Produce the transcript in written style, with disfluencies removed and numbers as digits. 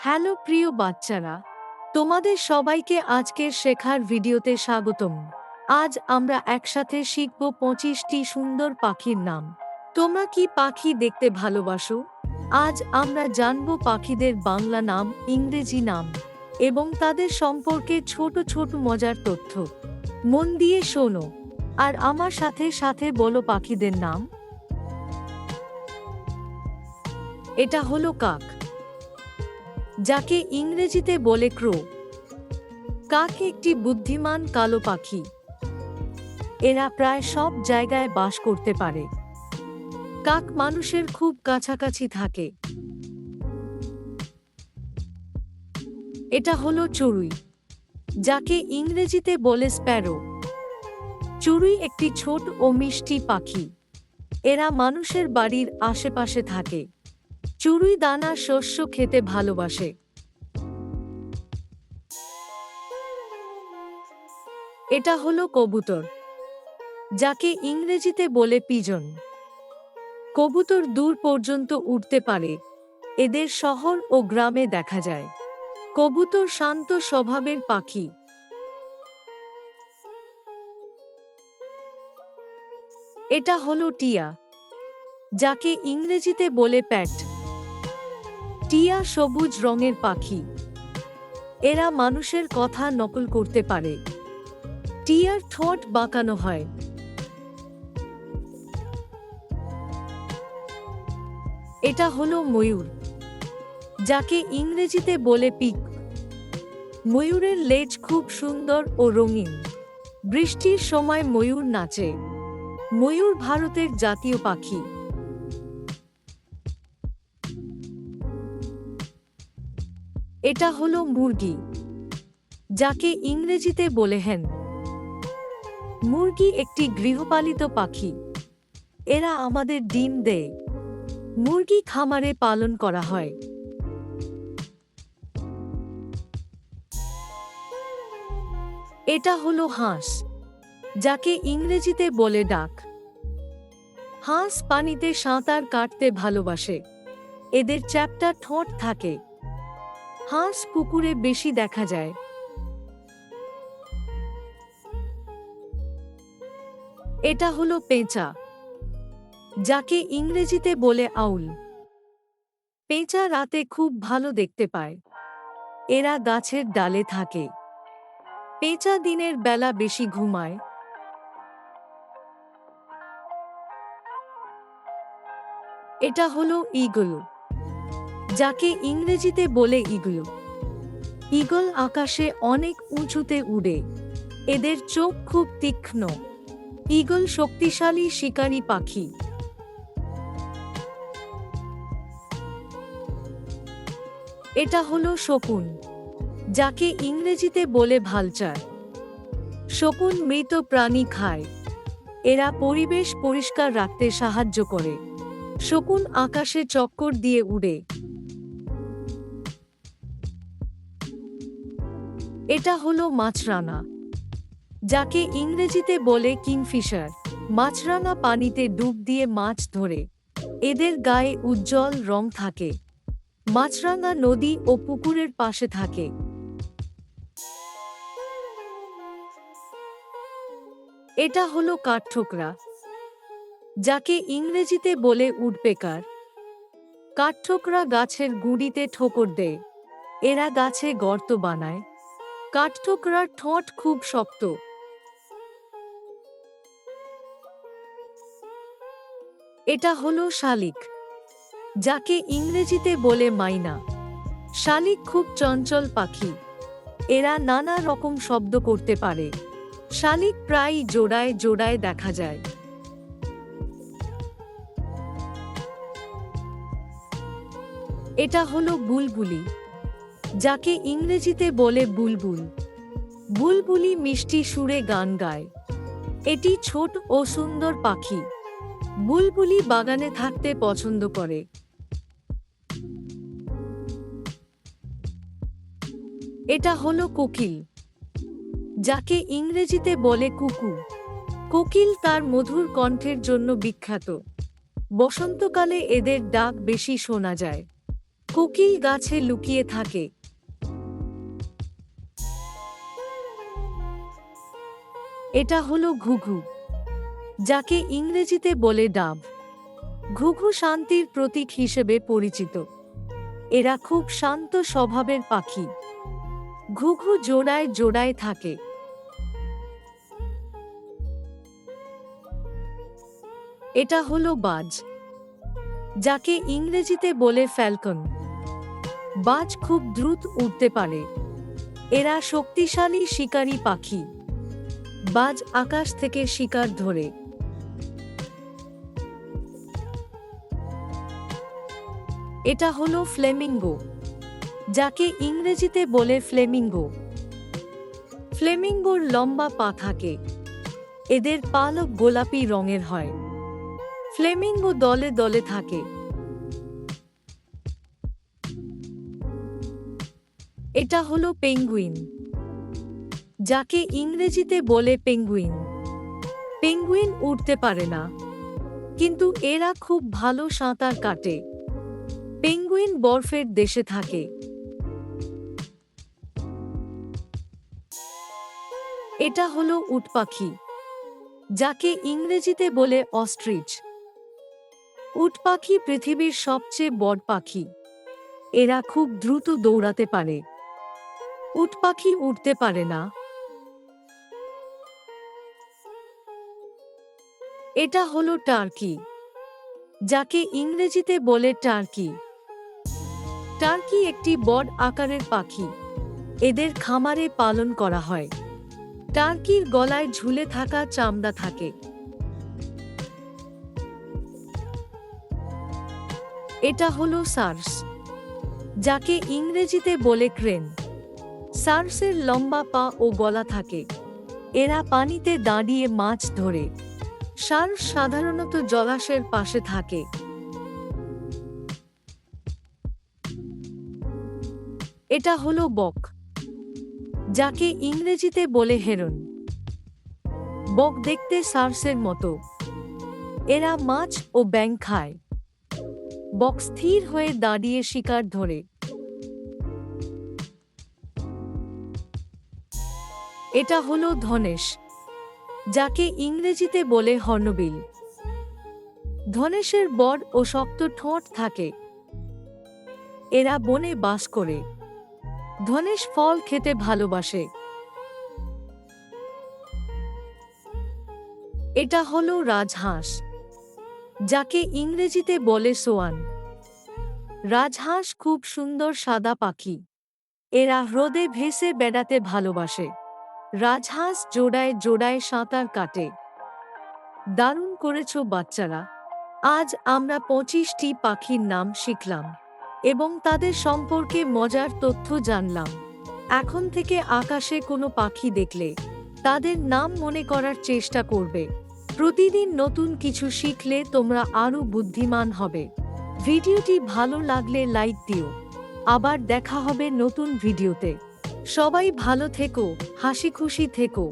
Hello প্রিয় বাচ্চারা, তোমাদের সবাইকে আজকের শেখার ভিডিওতে স্বাগতম। আজ আমরা একসাথে শিখব 25টি সুন্দর পাখির নাম। তোমরা কি পাখি দেখতে ভালোবাসো? আজ আমরা জানব পাখিদের বাংলা নাম, ইংরেজি নাম এবং তাদের সম্পর্কে ছোট ছোট মজার তথ্য। মন দিয়ে শোনো আর আমার সাথে সাথে বলো পাখিদের নাম। এটা হলো কাক, যাকে ইংরেজিতে বলে ক্রো। কাক একটি বুদ্ধিমান কালো পাখি। এরা প্রায় সব জায়গায় বাস করতে পারে। কাক মানুষের খুব কাছাকাছি থাকে। এটা হলো চড়ুই, যাকে ইংরেজিতে বলে স্প্যারো। চড়ুই একটি ছোট ও মিষ্টি পাখি। এরা মানুষের বাড়ির আশেপাশে থাকে। চড়ুই দানা শস্য খেতে ভালোবাসে। এটা হলো কবুতর, যাকে ইংরেজিতে বলে পিজন। কবুতর দূর পর্যন্ত উড়তে পারে। এদের শহর ও গ্রামে দেখা যায়। কবুতর শান্ত স্বভাবের পাখি। এটা হলো টিয়া, যাকে ইংরেজিতে বলে প্যাট। টিয়া সবুজ রঙের পাখি। এরা মানুষের কথা নকল করতে পারে। টিয়ার ঠোঁট বাঁকানো হয়। এটা হলো ময়ূর, যাকে ইংরেজিতে বলে পিক। ময়ূরের লেজ খুব সুন্দর ও রঙিন। বৃষ্টির সময় ময়ূর নাচে। ময়ূর ভারতের জাতীয় পাখি। এটা হলো মুরগি, যাকে ইংরেজিতে বলে হেন। মুরগি একটি গৃহপালিত পাখি। এরা আমাদের ডিম দেয়। মুরগি খামারে পালন করা হয়। এটা হলো হাঁস, যাকে ইংরেজিতে বলে ডাক। হাঁস পানিতে সাঁতার কাটতে ভালোবাসে। এদের চ্যাপ্টা ঠোঁট থাকে। হাঁস পুকুরে বেশি দেখা যায়। এটা হলো পেঁচা, যাকে ইংরেজিতে বলে আউল। পেঁচা রাতে খুব ভালো দেখতে পায়। এরা গাছের ডালে থাকে। পেঁচা দিনের বেলা বেশি ঘুমায়। এটা হলো ঈগল, যাকে ইংরেজিতে বলে ঈগল। ঈগল আকাশে অনেক উঁচুতে উড়ে। এদের চোখ খুব তীক্ষ্ণ। ঈগল শক্তিশালী শিকারী পাখি। এটা হলো শকুন, যাকে ইংরেজিতে বলে ভালচার। শকুন মৃত প্রাণী খায়। এরা পরিবেশ পরিষ্কার রাখতে সাহায্য করে। শকুন আকাশে চক্কর দিয়ে উড়ে। এটা হলো মাছরাঙা, যাকে ইংরেজিতে বলে কিংফিশার। মাছরাঙা পানিতে ডুব দিয়ে মাছ ধরে। এদের গায়ে উজ্জ্বল রং থাকে। মাছরাঙা নদী ও পুকুরের পাশে থাকে। এটা হলো কাঠঠোকরা, যাকে ইংরেজিতে বলে উডপেকার। কাঠঠোকরা গাছের গুঁড়িতে ঠোকর দেয়। এরা গাছে গর্ত বানায়। কাঠঠোকরার ঠোঁট খুব শক্ত। এটা হলো শালিক, যাকে ইংরেজিতে বলে মাইনা। শালিক খুব চঞ্চল পাখি। এরা নানা রকম শব্দ করতে পারে। শালিক প্রায়ই জোড়ায় জোড়ায় দেখা যায়। এটা হলো বুলবুলি, যাকে ইংরেজিতে বলে বুলবুল। বুলবুলি মিষ্টি সুরে গান গায়। এটি ছোট ও সুন্দর পাখি। বুলবুলি বাগানে থাকতে পছন্দ করে। এটা হলো কোকিল, যাকে ইংরেজিতে বলে কুকু। কোকিল তার মধুর কণ্ঠের জন্য বিখ্যাত। বসন্তকালে এদের ডাক বেশি শোনা যায়। কোকিল গাছে লুকিয়ে থাকে। এটা হলো ঘুঘু, যাকে ইংরেজিতে বলে ডাব। ঘুঘু শান্তির প্রতীক হিসেবে পরিচিত। এরা খুব শান্ত স্বভাবের পাখি। ঘুঘু জোড়ায় জোড়ায় থাকে। এটা হলো বাজ, যাকে ইংরেজিতে বলে ফ্যালকন। বাজ খুব দ্রুত উড়তে পারে। এরা শক্তিশালী শিকারী পাখি। বাজ আকাশ থেকে শিকার ধরে। এটা হলো ফ্লেমিঙ্গো, যাকে ইংরেজিতে বলে ফ্লেমিঙ্গো। ফ্লেমিঙ্গোর লম্বা পা থাকে। এদের পালক গোলাপি রঙের হয়। ফ্লেমিঙ্গো দলে দলে থাকে। এটা হলো পেঙ্গুইন, যাকে ইংরেজিতে বলে পেঙ্গুইন। পেঙ্গুইন উড়তে পারে না, কিন্তু এরা খুব ভালো সাঁতার কাটে। পেঙ্গুইন বরফের দেশে থাকে। এটা হলো উট পাখি, যাকে ইংরেজিতে বলে অস্ট্রিচ। উট পাখি পৃথিবীর সবচেয়ে বড় পাখি। এরা খুব দ্রুত দৌড়াতে পারে। উট পাখি উড়তে পারে না। এটা হলো টার্কি, যাকে ইংরেজিতে বলে টার্কি। টার্কি একটি বড় আকারের পাখি। এদের খামারে পালন করা হয়। টার্কির গলায় ঝুলে থাকা চামড়া থাকে। এটা হলো সার্স, যাকে ইংরেজিতে বলে ক্রেন। সার্সের লম্বা পা ও গলা থাকে। এরা পানিতে দাঁড়িয়ে মাছ ধরে। সার্স সাধারণত জলাশয়ের পাশে থাকে। এটা হলো বক, যাকে ইংরেজিতে বলে হেরন। বক দেখতে সার্সের মতো। এরা মাছ ও ব্যাঙ খায়। বক স্থির হয়ে দাঁড়িয়ে শিকার ধরে। এটা হলো ধনেশ, যাকে ইংরেজিতে বলে হর্নবিল। ধনেশের বড় ও শক্ত ঠোঁট থাকে। এরা বনে বাস করে। ধনেশ ফল খেতে ভালোবাসে। এটা হলো রাজহাঁস, যাকে ইংরেজিতে বলে সোয়ান। রাজহাঁস খুব সুন্দর সাদা পাখি। এরা হ্রদে ভেসে বেড়াতে ভালোবাসে। রাজহাঁস জোড়ায় জোড়ায় সাঁতার কাটে। দারুণ করেছো বাচ্চারা। আজ আমরা 25টি পাখির নাম শিখলাম এবং তাদের সম্পর্কে মজার তথ্য জানলাম। এখন থেকে আকাশে কোনো পাখি দেখলে তাদের নাম মনে করার চেষ্টা করবে। প্রতিদিন নতুন কিছু শিখলে তোমরা আরও বুদ্ধিমান হবে। ভিডিওটি ভালো লাগলে লাইক দিও। আবার দেখা হবে নতুন ভিডিওতে। সবাই ভালো থেকো, হাসি খুশি থেকো।